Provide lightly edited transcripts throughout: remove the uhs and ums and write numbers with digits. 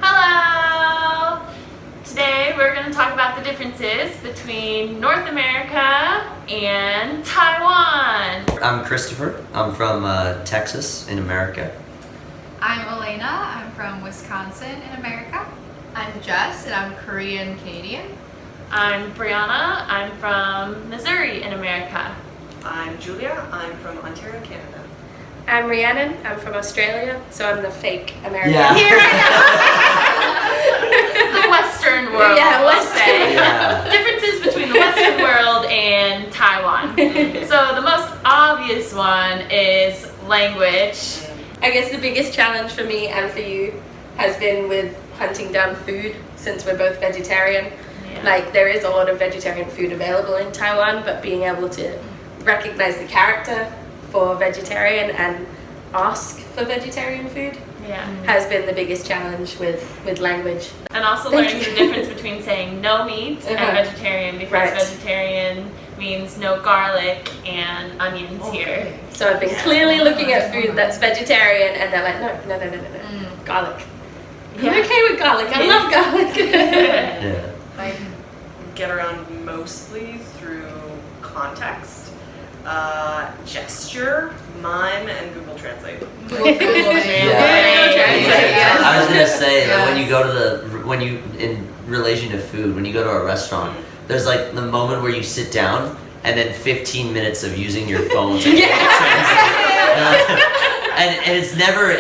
Hello! Today we're going to talk about the differences between North America and Taiwan. I'm Christopher. I'm from Texas in America. I'm Elena. I'm from Wisconsin in America. I'm Jess, and I'm Korean-Canadian. I'm Brianna. I'm from Missouri in America. I'm Julia. I'm from Ontario, Canada. I'm Rhiannon. I'm from Australia, so I'm the fake American Yeah. here right now. The Western world, Yeah, we'll Western. say. Yeah. Differences between the Western world and Taiwan. So the most obvious one is language. I guess the biggest challenge for me and for you has been with hunting down food, since we're both vegetarian. Yeah. Like, there is a lot of vegetarian food available in Taiwan, but being able to recognize the character for vegetarian and ask for vegetarian food Yeah. has been the biggest challenge with language. And also Thank learning you. the difference between saying no meat and Uh-huh. vegetarian, because Right. vegetarian means no garlic and onions here. So I've been clearly looking at food that's vegetarian, and they're like, no, garlic. Yeah. I'm okay with garlic. I love garlic. Yeah. I get around mostly through context, gesture, mime, and Google Translate. Yeah. I was gonna say that when Yes. you go to in relation to food, when you go to a restaurant, there's like the moment where you sit down and then 15 minutes of using your phone to translate. And it's never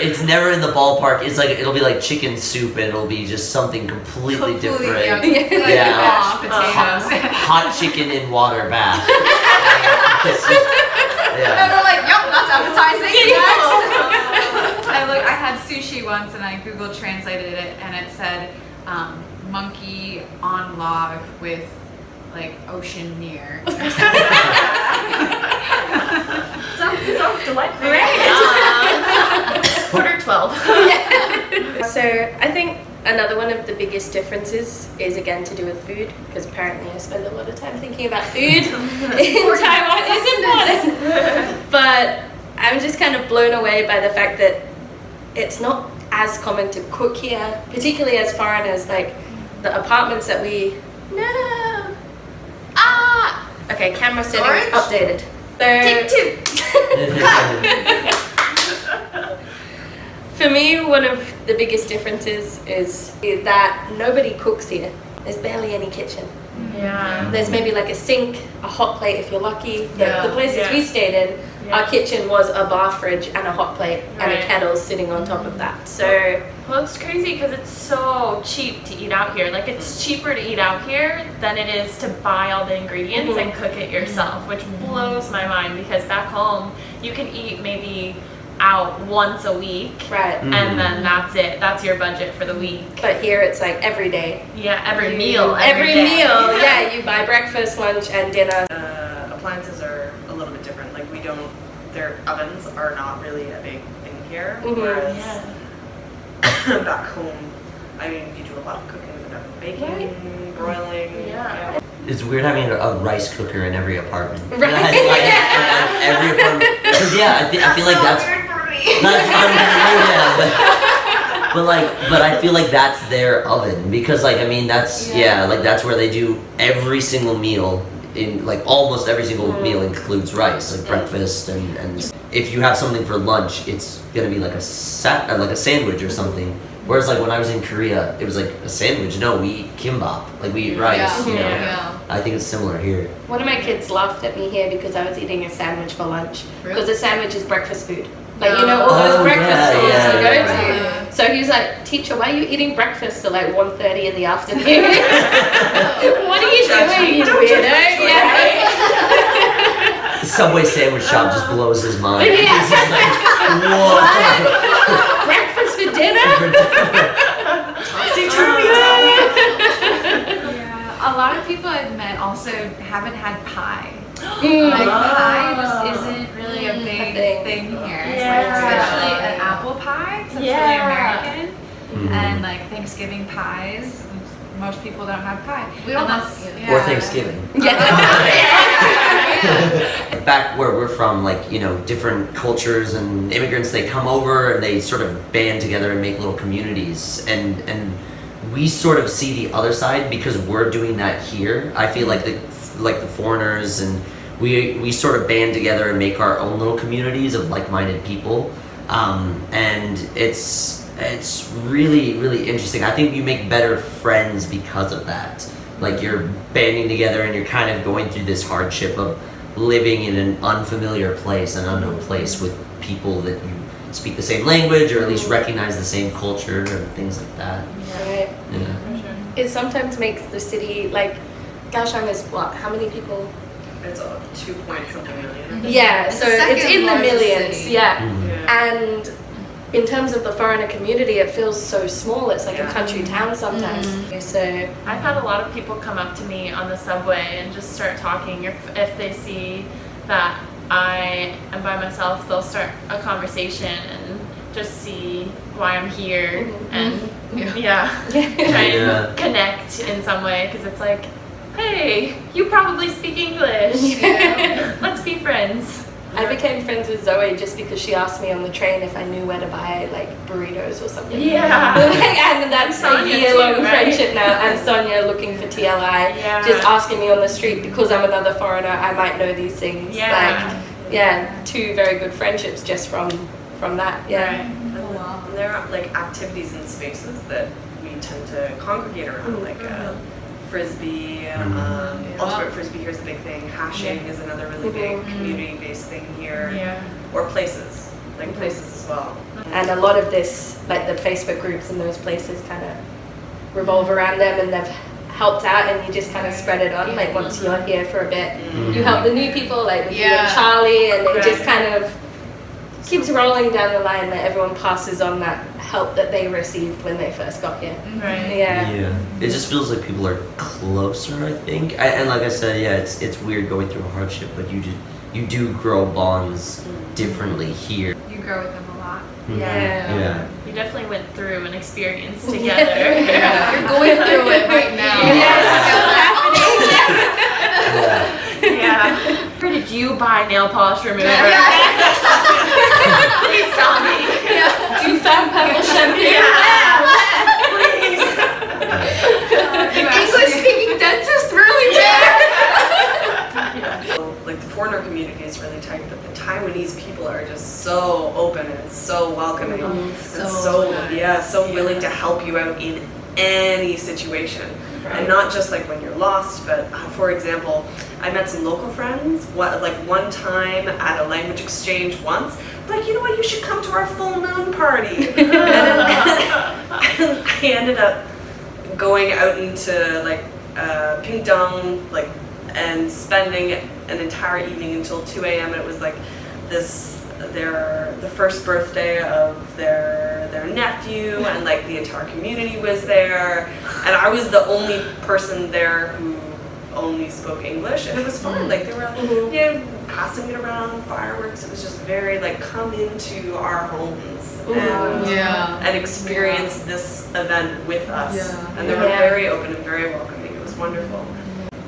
in the ballpark. It's like it'll be like chicken soup and it'll be just something completely different. Yeah. Mashed potatoes. Hot chicken in water bath. It's just- And yeah. they're like, yep, that's appetizing. I had sushi once and I Google translated it and it said monkey on log with like ocean near. Sounds delightful. Quarter 12. So I think another one of the biggest differences is again to do with food, because apparently I spend a lot of time thinking about food in Taiwan. It's important. But I'm just kind of blown away by the fact that it's not as common to cook here, particularly as foreigners. Like the apartments that we okay, camera settings updated. So, Take two. For me, one of the biggest differences is that nobody cooks here. There's barely any kitchen. Yeah. There's maybe like a sink, a hot plate if you're lucky. The places Yeah. we stayed in, our kitchen was a bar fridge and a hot plate and a Right. kettle sitting on top of that. So Well, it's crazy because it's so cheap to eat out here. Like, it's cheaper to eat out here than it is to buy all the ingredients and cook it yourself, which blows my mind, because back home you can eat maybe out once a week, right. and then that's it. That's your budget for the week. But here it's like every day. Yeah, every meal. Every day. meal, yeah. You buy breakfast, lunch, and dinner. Appliances are a little bit different. Like their ovens are not really a big thing here, whereas Yeah. back home, I mean, you do a lot of cooking with an oven, baking, broiling. Yeah. It's weird having a rice cooker in every apartment. Right. Every apartment. 'Cause I feel like that's weird for me. but I feel like that's their oven, because like I mean that's like that's where they do every single meal. In like almost every single meal includes rice, like breakfast and if you have something for lunch, it's gonna be like a sandwich or something. Whereas like when I was in Korea, it was like a sandwich. No, we eat kimbap, like we eat rice. You know, Yeah. I think it's similar here. One of my kids laughed at me here because I was eating a sandwich for lunch. Because a sandwich is breakfast food. Like, you know, all those breakfast stores you go to. So he was like, teacher, why are you eating breakfast at like 1:30 in the afternoon? What are you doing, you weirdo? Yeah. The Subway sandwich shop just blows his mind. Yeah. He's just like, whoa. Breakfast for dinner? A lot of people I've met also haven't had pie. Like pie just isn't really a big thing here. Yeah. Especially an apple pie, 'cause it's really Yeah. American. And like Thanksgiving pies, most people don't have pie. We don't Unless- have- Or Thanksgiving. Back where we're from, like, you know, different cultures and immigrants, they come over and they sort of band together and make little communities, and we sort of see the other side because we're doing that here. I feel like the foreigners, and we sort of band together and make our own little communities of like-minded people, and it's really, really interesting. I think you make better friends because of that. Like, you're banding together and you're kind of going through this hardship of living in an unfamiliar place, an unknown place with people that you speak the same language or at least recognize the same culture and things like that. Right. Yeah. It sometimes makes the city, like, Kaohsiung is what? How many people? It's 2 point something million. Yeah, It's so the it's second in the largest millions. city. Yeah. Yeah. And in terms of the foreigner community, it feels so small. It's like a Yeah. country town sometimes. So I've had a lot of people come up to me on the subway and just start talking. If they see that I am by myself, they'll start a conversation and just see why I'm here and yeah, try and connect in some way, because it's like, hey, you probably speak English. Let's be friends. I became friends with Zoe just because she asked me on the train if I knew where to buy like burritos or something. Yeah. And that's a Sonia year-long too, right? friendship now. And Sonia looking for TLI, Yeah. just asking me on the street because I'm another foreigner, I might know these things. Yeah. Like, yeah, 2 very good friendships just from that. Yeah. Right. And there are like activities and spaces that we tend to congregate around, like frisbee, ultimate frisbee here is a big thing. Hashing is another really big community-based thing here. Yeah. Or places, like places as well. And a lot of this, like the Facebook groups and those places kind of revolve around them, and they've helped out, and you just kind of spread it on. Like once you're here for a bit, you help the new people, like with you and Charlie, and it just kind of keeps rolling down the line that everyone passes on that help that they received when they first got here. Right. Yeah. It just feels like people are closer, I think. And like I said, yeah, it's weird going through a hardship, but you do grow bonds differently here. You grow with them a lot. Yeah. You definitely went through an experience together. You're going through it right now. Yeah. Where did you buy nail polish remover? Please tell me. Do you found pebble shampoo? Please. English speaking dentist really bad. Like the foreigner community is really tight, but the Taiwanese people are just so open and so welcoming and so willing to help you out in any situation. And not just like when you're lost, but for example, I met some local friends one time at a language exchange once. Like, you know what, you should come to our full moon party. And I ended up going out into like Pingdong, like, and spending an entire evening until 2 a.m. and it was like the first birthday of their nephew, and like the entire community was there, and I was the only person there who only spoke English, and it was fun. Like they were passing it around, fireworks. It was just very like, come into our homes and experience this event with us. And they were very open and very welcoming. It was wonderful.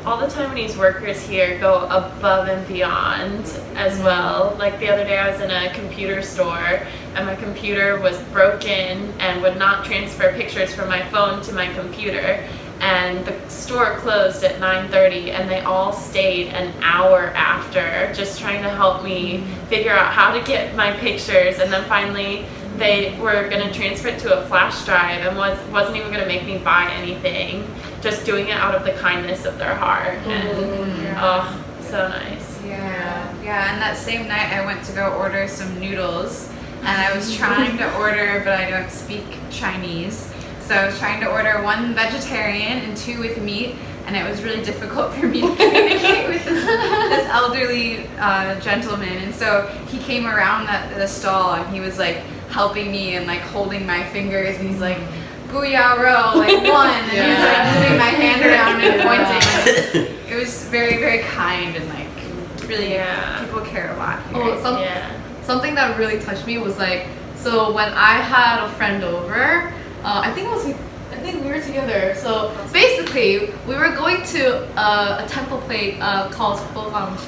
All the Taiwanese workers here go above and beyond as well. Like the other day I was in a computer store and my computer was broken and would not transfer pictures from my phone to my computer. And the store closed at 9:30 and they all stayed an hour after just trying to help me figure out how to get my pictures, and then finally they were going to transfer it to a flash drive and wasn't even going to make me buy anything, just doing it out of the kindness of their heart. And oh, so nice. Yeah, and that same night I went to go order some noodles, and I was trying to order, but I don't speak Chinese. So I was trying to order 1 vegetarian and 2 with meat, and it was really difficult for me to communicate with this elderly gentleman. And so he came around the stall and he was like helping me and like holding my fingers, and he's like, "Booyah ro," like 1, and he was like moving my hand around and pointing. And it was very, very kind and like really Yeah. people care a lot. Here. Oh, something that really touched me was like, so when I had a friend over, I think we were together. So basically, we were going to a temple place called Foriegners.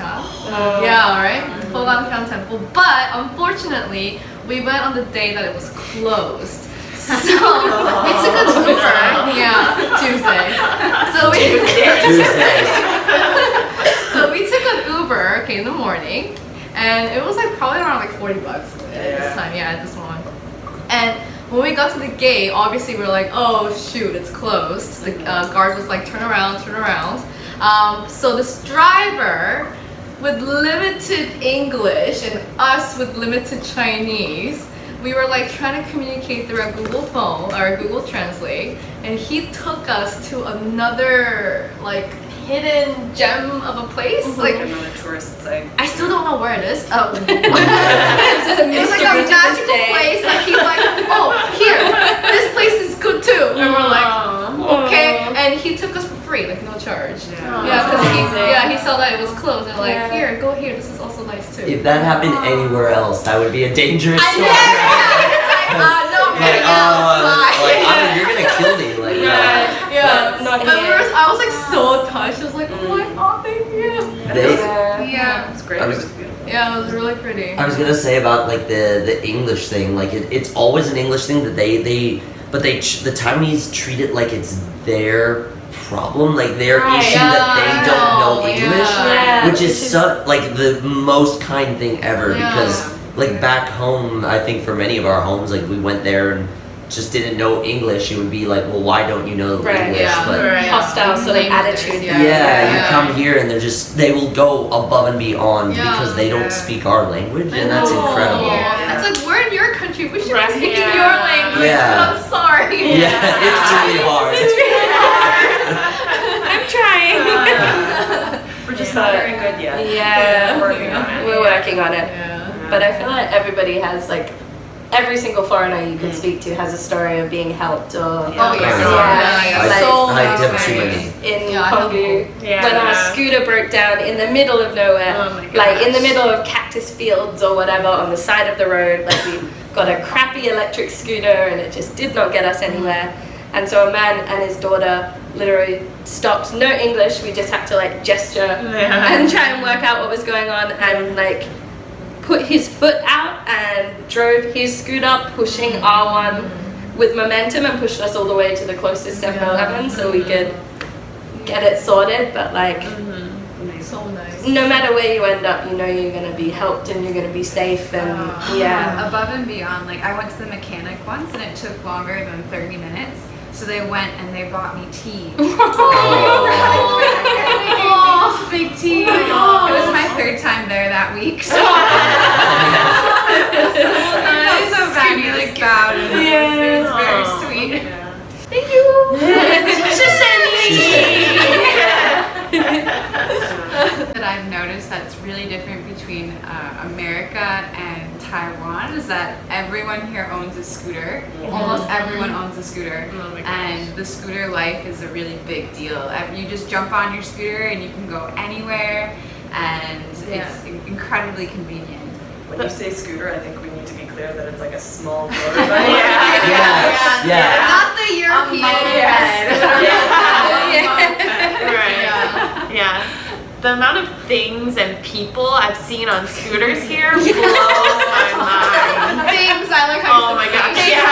Yeah, right? Foriegners temple. But unfortunately, we went on the day that it was closed. So we took an Uber. Yeah, Tuesday. So we took an Uber, okay, in the morning, and it was like probably around like $40 at this time. Yeah, at this moment. And when we got to the gate, obviously we were like, oh shoot, it's closed. The guard was like, turn around, turn around. So this driver with limited English and us with limited Chinese, we were like trying to communicate through our Google phone or Google Translate, and he took us to another like hidden gem of a place. Like Another tourist site. I still don't know where it is. Oh. It's like a magical place. Like he's like, oh, here, this place is good too. And we're like, okay. And he took us for free, like no charge. Yeah, because he saw that it was closed. And like, here, go here. This is also nice too. If that happened anywhere else, that would be a dangerous story. No, you're gonna kill me. Like, yeah. Not At here. first, I was like so touched. I was like, oh my god, thank you. Yeah. It's great. I It was- was beautiful. Yeah, it was really pretty. I was gonna say about like the English thing. Like it's always an English thing that the Taiwanese treat it like it's their problem, like their issue that they don't know English, Yeah. which is like the most kind thing ever. Because like back home, I think for many of our homes, like we went there and just didn't know English. It would be like, well, why don't you know English? But Hostile sort of attitude. you come here and they will go above and beyond because they don't speak our language, and that's incredible. It's like, we're in your country. We should Right. be speaking Yeah. your language. Yeah. I'm sorry. Yeah, it's really hard. I'm trying. We're just not very good yet. Yeah. We're working on it. We're working on it. Yeah. But I feel like everybody has like every single foreigner you can speak to has a story of being helped or Oh, yeah. Yeah. I, So I have many. too many. in Yeah, I have Honggu Yeah. when our scooter broke down in the middle of nowhere, Oh my like in the gosh. middle of cactus fields or whatever on the side of the road. Like we got a crappy electric scooter and it just did not get us anywhere. And so a man and his daughter literally stopped, no English, we just had to like gesture and try and work out what was going on, and like put his foot out and drove his scooter pushing our one with momentum and pushed us all the way to the closest 7-Eleven so we could get it sorted. But like So nice. no matter where you end up, you know you're going to be helped and you're going to be safe, and yeah. Above and beyond. Like I went to the mechanic once and it took longer than 30 minutes. So they went and they bought me tea. Oh, Big tea. It was my third time there that week. So I felt so bad. We like bowed. It was very sweet. Thank you. That I've noticed that's really different between America and Taiwan is that everyone here owns a scooter. Almost everyone owns a scooter. Oh my gosh. And the scooter life is a really big deal. You just jump on your scooter and you can go anywhere, and it's incredibly convenient. When you say scooter, I think we need to be clear that it's like a small motorbike. Yeah. Not the European. Yeah. The amount of things and people I've seen on scooters here blows my mind. Things I like how Oh my gosh, yeah.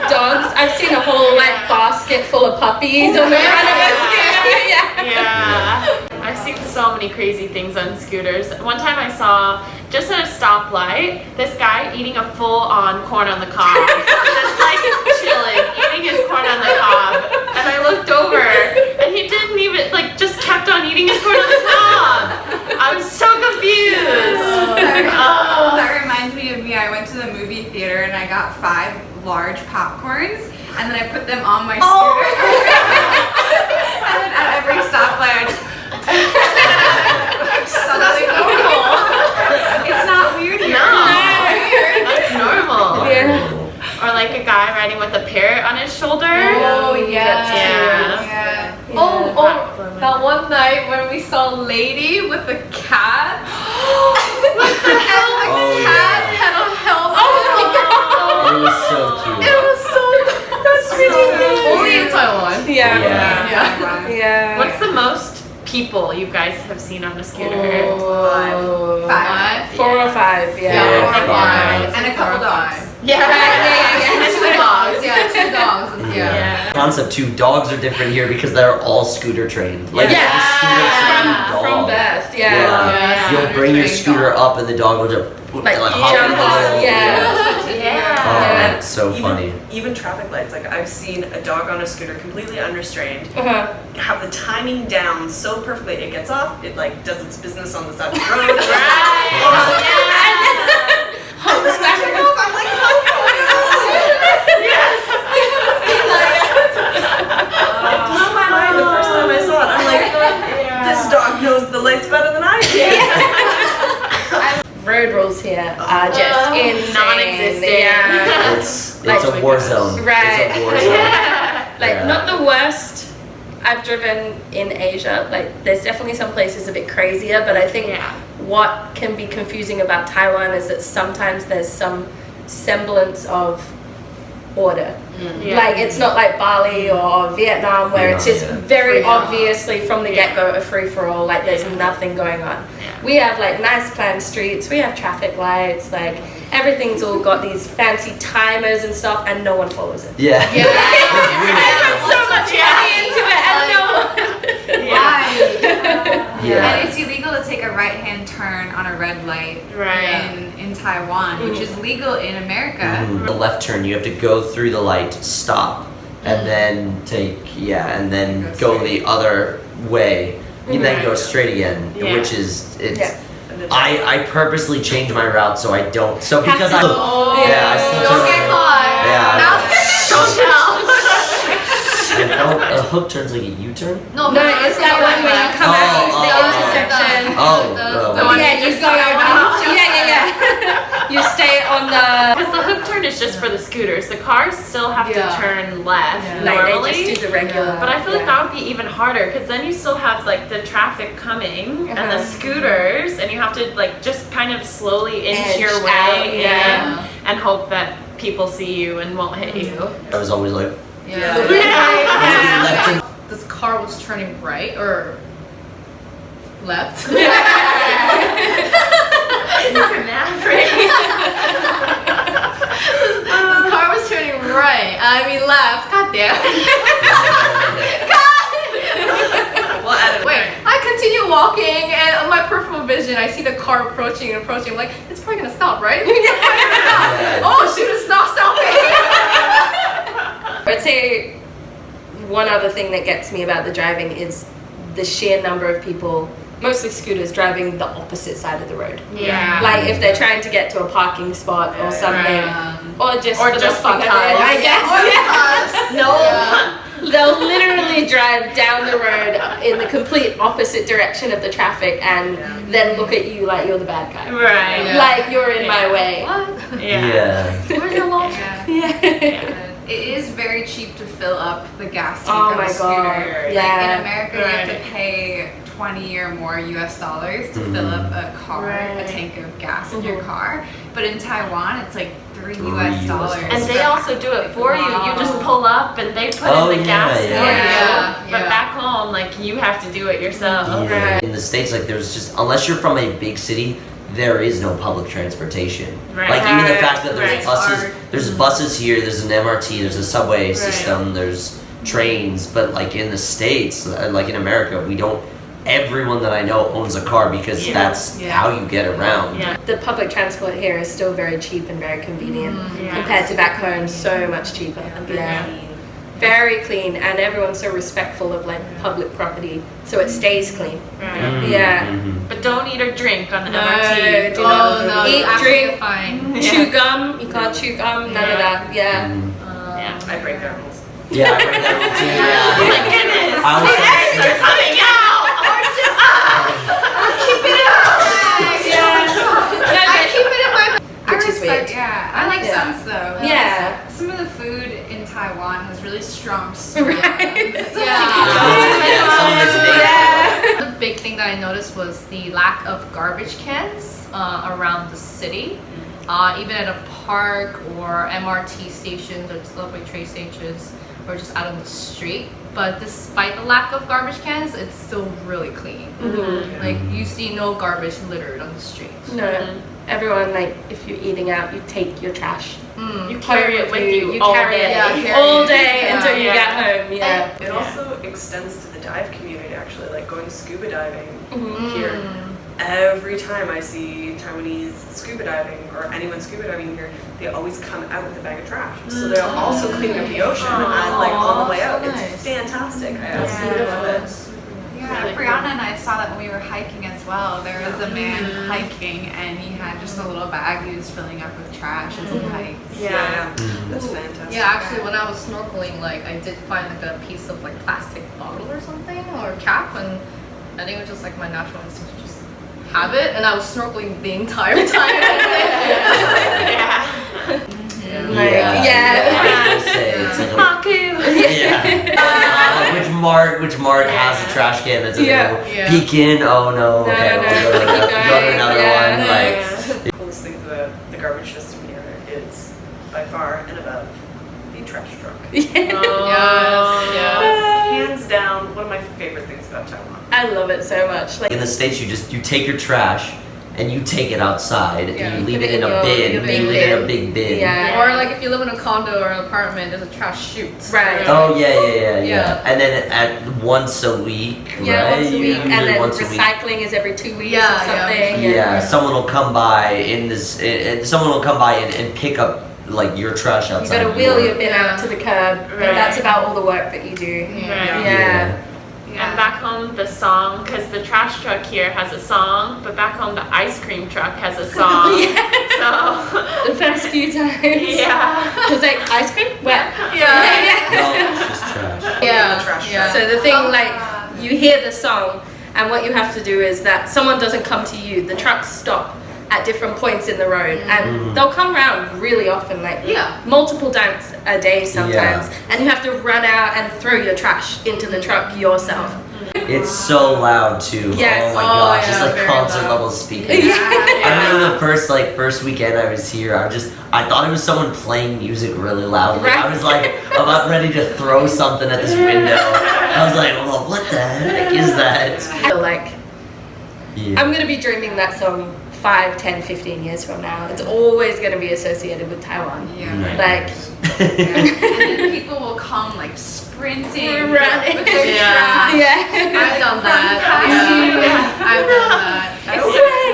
Dogs. I've seen a whole like basket full of puppies on the front of a scooter. Yeah. I've seen so many crazy things on scooters. One time I saw, just at a stoplight, this guy eating a full-on corn on the cob. Just like chilling, eating his corn on the cob. And I looked over, and he didn't even, like, just kept on eating his corn on the cob. I was so confused. That reminds me of me. I went to the movie theater and I got 5 large popcorns, and then I put them on my scooter. And then at every stoplight, I just suddenly normal. It's not weird here. No, that's normal. Yeah. Or like a guy riding with a parrot on his shoulder. Oh yeah. Yeah. Yeah. Oh, that one night when we saw a lady with with the cat. And Oh, the cat yeah. had a helmet. It was so cute. It was so only in Taiwan. Yeah. Yeah. Yeah. What's the most people you guys have seen on a scooter? Oh. Five. 4 or 5, yeah. Yeah, Four or five. And a couple dogs. Yeah. And 2 dogs. Yeah, 2 dogs. Yeah. Yeah. Concept too. Dogs are different here because they're all scooter trained. Like Yeah. it's a scooter trained dog. From birth, yeah. Yeah. You'll bring your scooter up and the dog will just Like, hop in the middle. yeah. Yeah. Oh, it's so funny. Even traffic lights, like I've seen a dog on a scooter completely unrestrained, Uh-huh. have the timing down so perfectly. It gets off, it like does its business on the side of the road. Humps back and I'm like, blew my mind the first time I saw it. I'm like, this dog knows the lights better than I do. Road rules here are just insane. Non-existent. Yeah. It's a war zone. Right. It's a war zone. Like, Yeah. not the worst I've driven in Asia. Like, there's definitely some places a bit crazier, but I think Yeah. what can be confusing about Taiwan is that sometimes there's some semblance of order. Yeah. Like, it's not like Bali or Vietnam where it's just Yeah. very Free-for-all. obviously from the get-go a free-for-all, like there's nothing going on. Yeah. We have like nice planned streets, we have traffic lights, like everything's all got these fancy timers and stuff, and no one follows it. Yeah. Yeah. I put so much money into it and no one. Yeah. And it's illegal to take a right-hand turn on a red light Right. in Taiwan, which is legal in America. The left turn, you have to go through the light, stop, and then and then go the other way. You then go straight again, Yeah. which is it's. Yeah. I purposely change my route so I don't. So because I Oh, yeah, I still don't turn get right. caught. Yeah. Now, don't tell. And a hook turns like a U-turn. No, No, it's that one when you come out into the intersection. Yeah, you go around. Yeah. You stay on the. Because the hook turn is just for the scooters. The cars still have Yeah. to turn left Yeah. Like normally. they just do the regular. But I feel like yeah. that would be even harder because then you still have like the traffic coming and the scooters, and you have to like just kind of slowly inch Edge your out, way yeah. in and hope that people see you and won't hit you. I was always like, Yeah. left and This car was turning right or left. The car was turning right. I mean left. God damn. Well, edit. Wait, I continue walking and on my peripheral vision I see the car approaching and approaching. I'm like, it's probably gonna stop, right? It's probably gonna stop. Yeah. Oh shoot, it's not stopping. I'd say one other thing that gets me about the driving is the sheer number of people, mostly scooters, driving the opposite side of the road. Yeah. Like if they're trying to get to a parking spot or something, or just Or for just the fun of it, because. I guess. No. They'll literally drive down the road in the complete opposite direction of the traffic and then look at you like you're the bad guy. Right. Yeah. Like you're in my way. What? Yeah. Where's your logic? Yeah. Yeah. It is very cheap to fill up the gas tank Oh of my a scooter. God, Like yeah. in America, you have Right. to pay 20 or more US dollars to fill up a car, a Right. tank of gas in your car. But in Taiwan, it's like $3 US $3 dollars. And they also do it for you. You just pull up and they put Oh, in the gas yeah, for yeah. you. Yeah, But yeah. back home, like you have to do it yourself. Yeah. In the States, like there's just unless you're from a big city, there is no public transportation. Right. Like even the Right. fact that there's Right. buses, there's buses here, there's an MRT, there's a subway system, there's trains, but like in the States, like in America, we don't. Everyone that I know owns a car because Yeah. that's Yeah. how you get around. Yeah. The public transport here is still very cheap and very convenient Yeah. compared to back home. So much cheaper. Yeah. Very clean, and everyone's so respectful of like public property, so it stays clean. Right. Yeah. But don't eat or drink on the No, MRT. do Oh not no, eat, you actually drink, fine. chew gum. You can't chew gum. None of that. Yeah. Yeah. I break their rules. Yeah, I read that one too. Oh Yeah. my goodness. I was They're coming out. I keep it in my. I Which is respect, weird. yeah. I like Yeah. sense though. Yeah. Some of the food in Taiwan has really strong smell. Right. Yeah. Yeah, some of it's big. Yeah. The big thing that I noticed was the lack lack of garbage cans around the city, even at a park or MRT stations or subway train stations or just out on the street. But despite the lack of garbage cans, it's still really clean. Like you see no garbage littered on the streets. No. Everyone, like, if you're eating out, you take your trash. You carry it with you all carry day. it Yeah, all day Yeah. until you Yeah. get home. Yeah. It also extends to the dive community, actually, like going scuba diving here. Every time I see Taiwanese scuba diving or anyone scuba diving here, they always come out with a bag of trash. So they're also cleaning up the ocean and like on the way out. so It's nice. fantastic. I absolutely love it. Yeah, Really Brianna and I saw that when we were hiking as well. There was a man hiking and he had just a little bag he was filling up with trash as he hiked. Yeah, that's fantastic. Yeah, actually, when I was snorkeling, like I did find like a piece of like plastic bottle or something or cap, and I think it was just like my natural instinct to just have it, and I was snorkeling the entire time. Yeah. I was gonna say, it's like a- Haku. which Mark has a trash can that's a Yeah. Yeah. peek in. Oh no. Okay, no, we'll go to keep go to going, another yeah. one. Like The coolest thing about the garbage system here is by far and above the trash truck. Yes. Hands down, one of my favorite things about Taiwan. I love it so much. Like, in the States, you take your trash and you take it outside Yeah. and you leave Put it in it in a your- bin. your You big leave it in a bin. big bin. Yeah. Or like if you live in a condo or an apartment, there's a trash chute. Right. Oh yeah. Yeah. And then at once a week, yeah, right? once a week, Usually and then once a week. recycling is every 2 weeks Yeah, or yeah. something. Yeah, someone will come by in this. Someone will come by and pick up like your trash You outside. gotta wheel your bin Yeah. out to the curb, Right. but that's about all the work that you do. Right. Yeah. And back home, the song, because the trash truck here has a song, but back home, the ice cream truck has a song. So, The first few times. yeah. Because like ice cream, wet. Yeah. No, it's just trash. Yeah. The trash Yeah. So the thing, like, you hear the song, and what you have to do is that someone doesn't come to you. The trucks stop at different points in the road, and they'll come around really often, like Yeah. multiple times a day sometimes, and you have to run out and throw your trash into the truck yourself. It's so loud too. Yes. Oh my Oh, gosh, yeah, it's like very concert loud. level speakers. I remember the first weekend I was here, I thought it was someone playing music really loudly. I was like about ready to throw something at this window. I was like, well, what the heck is that? So like, Yeah. I'm gonna be dreaming that song 5, 10, 15 years from now. It's always gonna be associated with Taiwan. Yeah. Right. Like, And then people will come like sprinting Running. with their Yeah. trash. yeah. I've done that. past you. Yeah. I've done that.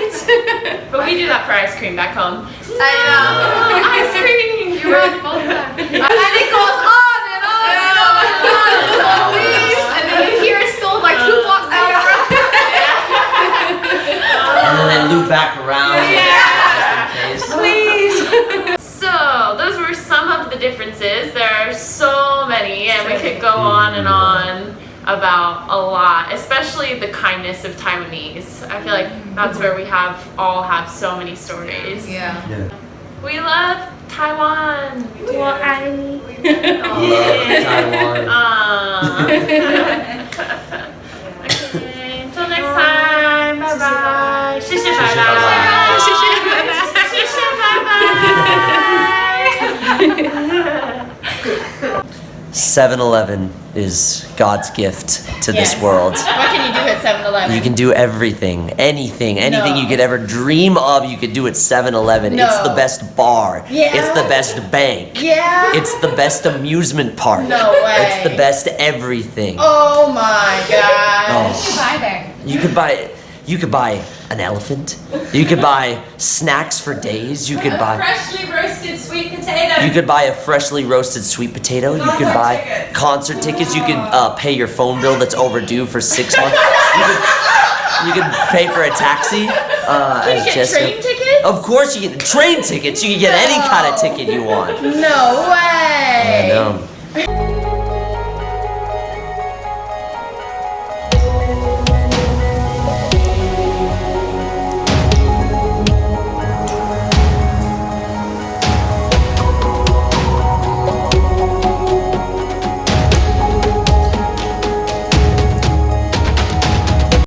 It's great. But we do that for ice cream back home. I know. Ice cream! You're right both times. And it goes on and on and on and on until it leaves, and then you hear it still like 2 blocks down the road. And then they loop back around. Just in case. Please. So, those were some of the differences. There are so many, and we could go on and on about a lot, especially the kindness of Taiwanese. I feel like that's where we all have so many stories. Yeah. Yeah. We love Taiwan. Well, I. Love Taiwan. Okay, until next time. Bye bye. 谢谢拜拜。谢谢拜拜。 7-Eleven is God's gift to this Yes. world. What can you do at 7-Eleven? You can do everything, anything No. you could ever dream of, you could do at 7-Eleven. No. It's the best bar. Yeah. It's the best bank. Yeah. It's the best amusement park. No way. It's the best everything. Oh my gosh. Oh. Bye there. You could buy an elephant. You could buy snacks for days. You could buy Freshly roasted sweet potato. You could buy a freshly roasted sweet potato. You could buy concert tickets. You could pay your phone bill that's overdue for 6 months. You could pay for a taxi. Can you get Jessica- train tickets? Of course, you get train tickets. You can get any kind of ticket you want. No way. I know.